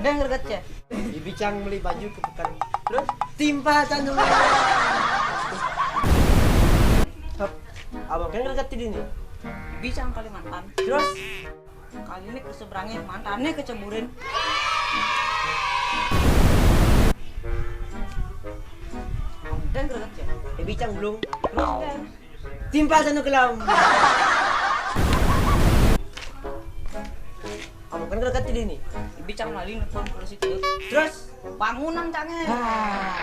Ada yang gerget ya? Dibicang beli baju ke pekan. Terus timpa candu. Hop. Abang kan gerget ini. Bicang Kalimantan. Terus Kali ini keseberangin mantannya keceburin. Ada yang gerget ya? dibicang belum. Terus kan? Timpa candu kelam. Abang kan gerget ini. Bicang lali nelfon polisi itu. Terus Bangunan cange. ah,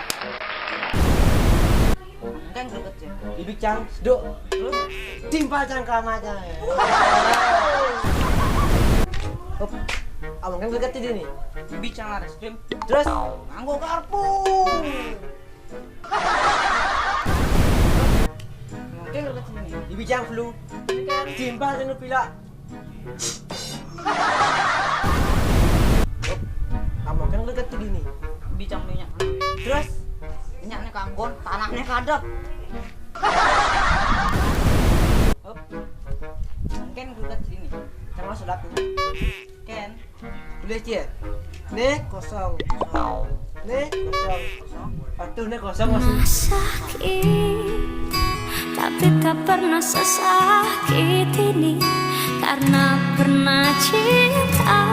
Ada yang gerget ya? dibicang seduk. Terus Timpa cangkam aja. Hop. Abang kan gerget ini. bicang laris krim. Terus Nganggo garpu. Mungkin gerget ini. dibicang flu. Ini kan Timpa candu pila. Hop. Abang kan gerget ini. bicang minyak. Terus Minyaknya kanggon, tanahnya kadep. Hop. Mungkin gerget sini. sama sudah Ken. boleh cie. Nih kosong. Nih kosong. Patuh nih kosong masuk. Sakit, tapi tak pernah sesakit ini karena pernah cinta,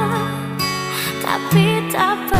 tapi tak pernah